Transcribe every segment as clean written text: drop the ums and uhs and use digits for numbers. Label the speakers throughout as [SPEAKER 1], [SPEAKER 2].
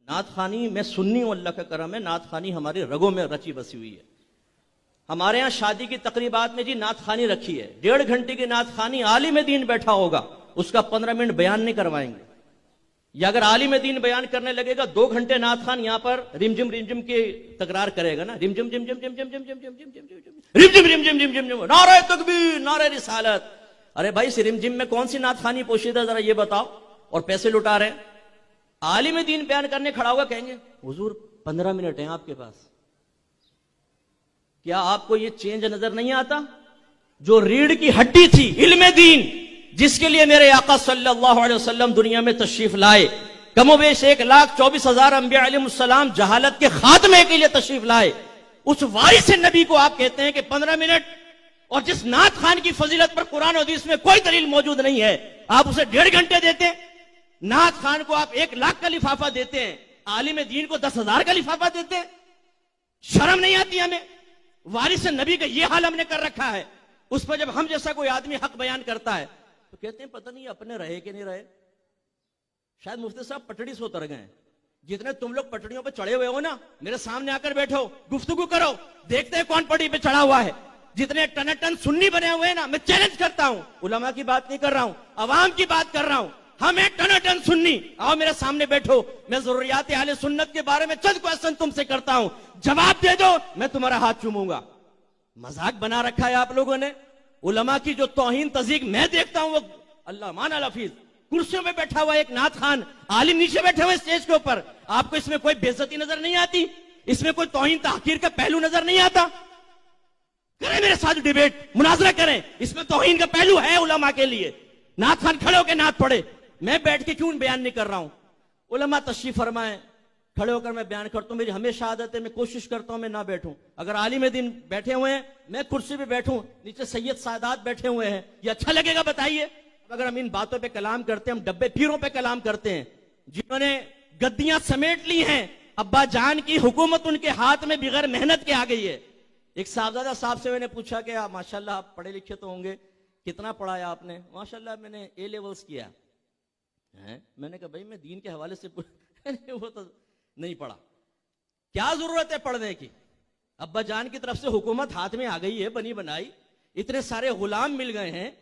[SPEAKER 1] नात खानी मैं सुन्नी हूं, अल्लाह का करम है, नात खानी हमारे रगों में रची बसी हुई है। हमारे यहां शादी की तकरीबात में जी नात खानी रखी है, 1.5 घंटे की नात खानी, आलिम दीन बैठा होगा, उसका 15 मिनट बयान नहीं करवाएंगे। या अगर आलिम दीन बयान करने लगेगा 2 घंटे नात खान यहां पर रिमझिम की तकरार करेगा ना, रिमझिम जिम जिम जिम जिम जिम जिम जिम जिम जिम रिमझिम रिम जिम जिम जिम जिम, नारे तकबीर नारे रिसालत। अरे भाई इस रिमझिम में कौन सी नात खानी पोशीदा, जरा ये बताओ, और पैसे लुटा रहे हैं। आलिम दीन बयान करने खड़ा होगा, कहेंगे हुजूर 15 मिनट हैं आपके पास। क्या आपको ये चेंज नजर नहीं आता? जो रीढ़ की हड्डी थी इल्म दीन, जिसके लिए मेरे आका सल्लल्लाहु अलैहि वसल्लम दुनिया में तशरीफ लाए, कमोबेश 1,24,000 अंबिया अलैहिमुस्सलाम जहालत के खात्मे के लिए तशरीफ लाए, उस वारिस नबी को आप कहते हैं कि 15 मिनट, और जिस नात खान की फजीलत पर कुरान और हदीस में कोई दलील मौजूद नहीं है, आप उसे 1.5 घंटे देते हैं। नात खान को आप 1 लाख का लिफाफा देते हैं, आलिम दीन को 10,000 का लिफाफा देते हैं। शर्म नहीं आती हमें? वारिस नबी का यह हाल हमने कर रखा है। उस पर जब हम जैसा कोई आदमी हक बयान करता है तो कहते हैं पता नहीं अपने रहे कि नहीं रहे। शायद मुफ्ती साहब पटड़ी से उतर गए। जितने तुम लोग पटड़ियों पे चढ़े हुए हो ना, मेरे सामने आकर बैठो, गुफ्तगू करो, देखते हैं कौन पटड़ी पे चढ़ा हुआ है। जितने टन सुन्नी बने हुए हैं ना, मैं चैलेंज करता हूं, उलमा की बात नहीं कर रहा हूं, अवाम की बात कर रहा हूं। हम एक टन सुन्नी, आओ मेरे सामने बैठो, मैं ज़रूरियात अहले सुन्नत के बारे में चंद क्वेश्चन तुमसे करता हूं, जवाब दे दो, मैं तुम्हारा हाथ चूमूंगा। मजाक बना रखा है आप लोगों ने। उलमा की जो तौहीन तज़ीक मैं देखता हूं, वो अल्लाह माना लफीज, कुर्सियों में बैठा हुआ एक नात खान, आलिम नीचे बैठे हुए स्टेज के ऊपर, आपको इसमें कोई बेइज्जती नजर नहीं आती? इसमें कोई तौहीन तहकीर का पहलू नजर नहीं आता? करें मेरे साथ डिबेट, मुनाजरा करें, इसमें तौहीन का पहलू है उलमा के लिए। नात खान खड़े होकर नात पढ़े, मैं बैठ के क्यों बयान नहीं कर रहा हूं? उलमा तशरीफ फरमाए, खड़े होकर मैं बयान करता हूं। मेरी हमेशा आदत है, मैं कोशिश करता हूं मैं ना बैठूं। अगर आलिम दीन बैठे हुए हैं, मैं कुर्सी पे बैठूं, नीचे सैयद सादात बैठे हुए हैं, ये अच्छा लगेगा बताइए? अगर हम इन बातों पे कलाम करते हैं, हम डब्बे पीरों पे कलाम करते हैं, जिन्होंने गद्दियां समेट ली हैं, अब्बा जान की हुकूमत उनके हाथ में बगैर मेहनत के आ गई है। एक साहबजादा साहब से मैंने पूछा कि आप माशाल्लाह आप पढ़े लिखे तो होंगे, कितना पढ़ाया आपने? माशाल्लाह मैंने A लेवल्स किया है। मैंने कहा भाई मैं दीन के हवाले से वो तो नहीं पढ़ा, क्या जरूरत है पढ़ने की? अब्बा जान की तरफ से हुकूमत हाथ में आ गई है, बनी बनाई, इतने सारे गुलाम मिल गए हैं,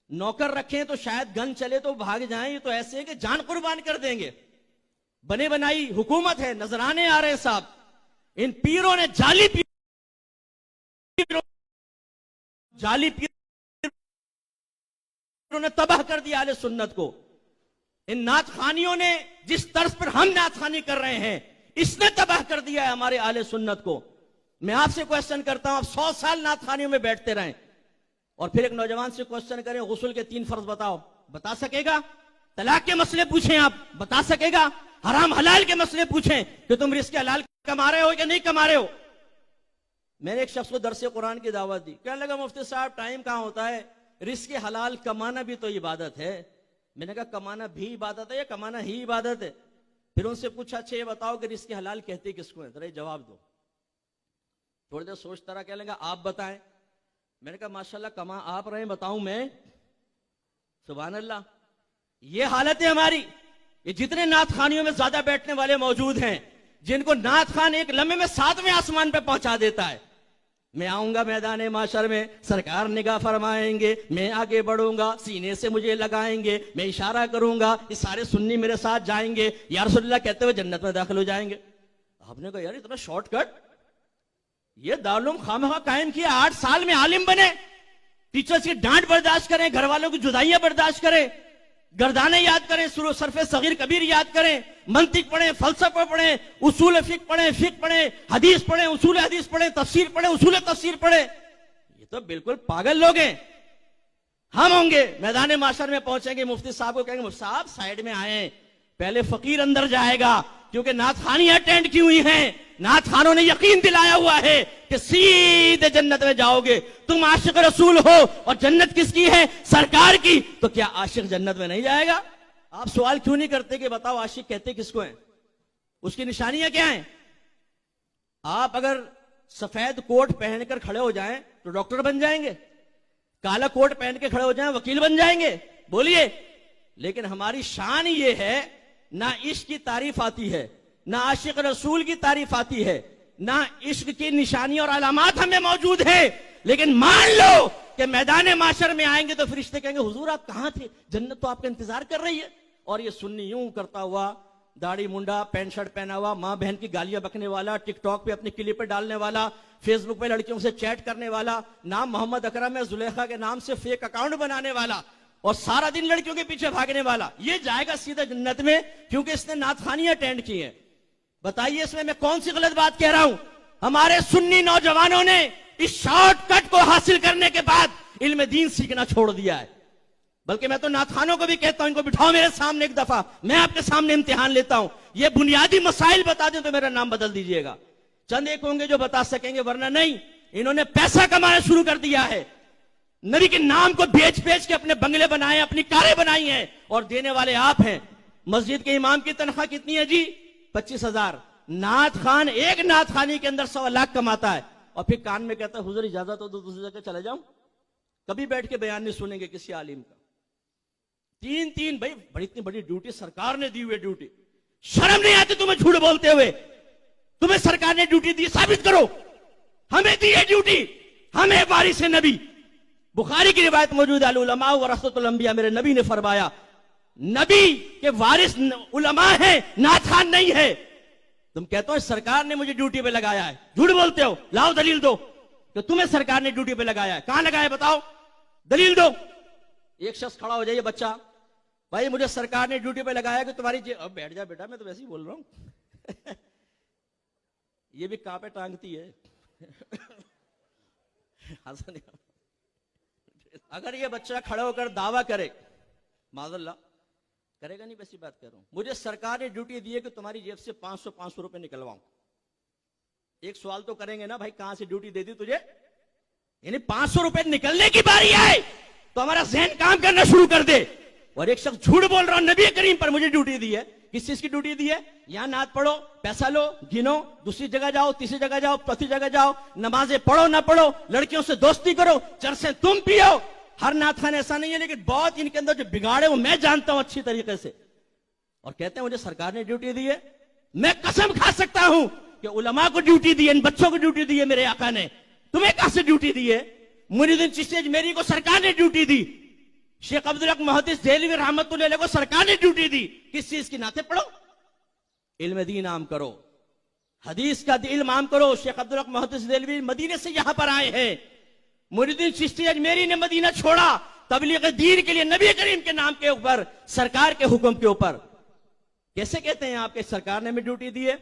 [SPEAKER 1] नौकर रखे तो शायद गन चले तो भाग जाएं, ये तो ऐसे है कि जान कुर्बान कर देंगे। बने बनाई हुकूमत है, नजराने आ रहे हैं साहब। इन पीरों ने जाली पीरों ने तबाह कर दिया अहले सुन्नत को। इन नात खानियों ने जिस तर्ज पर हम नात खानी कर रहे हैं, इसने तबाह कर दिया है हमारे अहले सुन्नत को। मैं आपसे क्वेश्चन करता हूं, आप 100 साल नात खानियों में बैठते रहें और फिर एक नौजवान से क्वेश्चन करें गुस्ल के 3 फर्ज बताओ, बता सकेगा? तलाक के मसले पूछें आप, बता सकेगा? हराम हलाल के मसले पूछें कि तुम रिस्क हलाल कमा रहे हो कि नहीं कमा रहे हो? मैंने एक शख्स को दरसे कुरान की दावत दी, कहने लगा मुफ्ती साहब टाइम कहां होता है, रिस्क हलाल कमाना भी तो इबादत है। मैंने कहा कमाना भी इबादत है या कमाना ही इबादत है? फिर उनसे पूछा अच्छा ये बताओ कि रिस्क हलाल कहते किसको है, जरा जवाब दो। थोड़ी देर सोचता रहा, कहने लगा आप बताएं। मैंने कहा माशाल्लाह कमा आप रहे, बताऊं मैं? सुभान अल्लाह, ये हालत है हमारी। ये जितने नात खानियों में ज्यादा बैठने वाले मौजूद हैं, जिनको नात खान एक लम्हे में 7वें आसमान पे पहुंचा देता है। मैं आऊंगा मैदान माशर में, सरकार निगाह फरमाएंगे, मैं आगे बढ़ूंगा, सीने से मुझे लगाएंगे, मैं इशारा करूंगा, ये सारे सुन्नी मेरे साथ जाएंगे, या रसूलुल्लाह कहते हुए जन्नत में दाखिल हो जाएंगे। आपने कहा यार इतना शॉर्टकट, ये दारुल खामखा कायम किया, 8 साल में आलिम बने, टीचर्स की डांट बर्दाश्त करें, घर वालों की जुदाइयां बर्दाश्त करें, गर्दाने याद करें, सरफे सगीर कबीर याद करें, मंतिक पढ़ें, फलसफा पढ़ें, उसूल फिक पढ़ें, हदीस पढ़ें, उसूल हदीस पढ़ें, तफसीर पढ़ें, उसूल तफसीर पढ़ें। ये तो बिल्कुल पागल लोग हैं। हम होंगे मैदान माशर में पहुंचेंगे, मुफ्ती साहब को कहेंगे मुफ्ती साहब साइड में आए, पहले फकीर अंदर जाएगा, क्योंकि नात खानी अटेंड की हुई हैं, नात खानों ने यकीन दिलाया हुआ है कि सीधे जन्नत में जाओगे। तुम आशिक रसूल हो और जन्नत किसकी है? सरकार की। तो क्या आशिक जन्नत में नहीं जाएगा? आप सवाल क्यों नहीं करते कि बताओ आशिक कहते किसको हैं, उसकी निशानियां क्या हैं? आप अगर सफेद कोट पहनकर खड़े हो जाएं तो डॉक्टर बन जाएंगे, काला कोट पहन के खड़े हो जाएं वकील बन जाएंगे, बोलिए। लेकिन हमारी शान ये है, ना इश्क की तारीफ आती है, ना आशिक रसूल की तारीफ आती है, ना इश्क की निशानी और अलामात हमें मौजूद है। लेकिन मान लो कि मैदान माशर में आएंगे तो फरिश्ते कहेंगे हुजूर आप कहां थे, जन्नत तो आपका इंतजार कर रही है। और ये सुन्नी यूं करता हुआ, दाढ़ी मुंडा, पैंट शर्ट पहना हुआ, मां बहन की गालियां बकने वाला, टिकटॉक पे अपनी क्लिप पे डालने वाला, फेसबुक पे लड़कियों से चैट करने वाला, नाम मोहम्मद अकरम है, जुलेखा के नाम से फेक अकाउंट बनाने वाला और सारा दिन लड़कियों के पीछे भागने वाला, ये जाएगा सीधा जन्नत में, क्योंकि इसने नातखानियां अटेंड की हैं। बताइए इसमें मैं कौन सी गलत बात कह रहा हूं? हमारे सुन्नी नौजवानों ने इस शॉर्टकट को हासिल करने के बाद इल्म दीन सीखना छोड़ दिया है। बल्कि मैं तो नाथखानों को भी कहता हूं, इनको बिठाओ मेरे सामने एक दफा, मैं आपके सामने इम्तिहान लेता हूं, ये बुनियादी मसाइल बता दें तो मेरा नाम बदल दीजिएगा। चंद एक होंगे जो बता सकेंगे, वरना नहीं। इन्होंने पैसा कमाना शुरू कर दिया है, नबी के नाम को बेच बेच के अपने बंगले बनाए, अपनी कारें बनाई हैं, और देने वाले आप हैं। मस्जिद के इमाम की तनख्वाह कितनी है जी? 25,000। नाथ खान एक नाथ खानी के अंदर 1.25 लाख कमाता है, और फिर कान में कहता है हुजूर इजाजत हो तो दूसरी जगह चले जाऊं। कभी बैठ के बयान नहीं सुनेंगे किसी आलिम का। तीन भाई बड़ी इतनी बड़ी ड्यूटी सरकार ने दी हुई ड्यूटी, शर्म नहीं आती तुम्हें झूठ बोलते हुए? तुम्हें सरकार ने ड्यूटी दी, साबित करो। हमें दी है ड्यूटी, हमें वारिस नबी। बुखारी की रिवायत मौजूद है, उलमा वरसतुल अंबिया, मेरे नबी ने फरमाया नबी के वारिस उलमा है, नाथ खान नहीं है। तुम कहते हो सरकार ने मुझे ड्यूटी पे लगाया है, झूठ बोलते हो। लाओ दलील दो कि तुम्हें सरकार ने ड्यूटी पे लगाया है। कहां लगाया बताओ, दलील दो। एक शख्स खड़ा हो जाइए, बच्चा, भाई मुझे सरकार ने ड्यूटी पे लगाया कि तुम्हारी अब बैठ जा बेटा, मैं तो वैसे ही बोल रहा हूं। ये भी कहां पे टांगती है। अगर ये बच्चा खड़ा होकर दावा करे, माज़ल्लाह करेगा नहीं, वैसी बात कर रहा हूं, मुझे सरकार ने ड्यूटी दी है कि तुम्हारी जेब से 500 रुपए निकलवाऊं, एक सवाल तो करेंगे ना भाई, कहां से ड्यूटी दे दी तुझे? यानी 500 रुपए निकलने की बारी आए तो हमारा जहन काम करना शुरू कर दे। और एक शख्स झूठ बोल रहा हूं, नबी करीम पर मुझे ड्यूटी दी है। किस चीज की ड्यूटी दी है? यहां नात पढ़ो, पैसा लो, गिनो, दूसरी जगह जाओ, तीसरी जगह जाओ, चौथी जगह जाओ, नमाजें पढ़ो ना पढ़ो, लड़कियों से दोस्ती करो, चरसे तुम पियो। हर नात खान ऐसा नहीं है, लेकिन बहुत इनके अंदर जो बिगाड़े वो मैं जानता हूं अच्छी तरीके से। और कहते हैं मुझे सरकार ने ड्यूटी दी है। मैं कसम खा सकता हूं कि उलमा को ड्यूटी दी है, इन बच्चों को ड्यूटी दी है मेरे आका ने। तुम्हें कहां से ड्यूटी दी है? मुरीदुद्दीन चिश्ती अजमेरी को सरकार ने ड्यूटी दी, शेख अब्दुल हक मुहद्दिस देहलवी रहमतुल्लाह अलैह को सरकार ने ड्यूटी दी। किस चीज की? नाते पढ़ो, इल्म दीन आम करो, हदीस का इल्म आम करो। शेख अब्दुल हक मुहद्दिस देहलवी मदीने से यहां पर आए हैं, मुरीदुद्दीन चिश्ती अजमेरी ने मदीना छोड़ा तबलीग दीन के लिए, नबी करीम के नाम के ऊपर, सरकार के हुक्म के ऊपर। कैसे कहते हैं आपके सरकार ने हमें ड्यूटी दी है?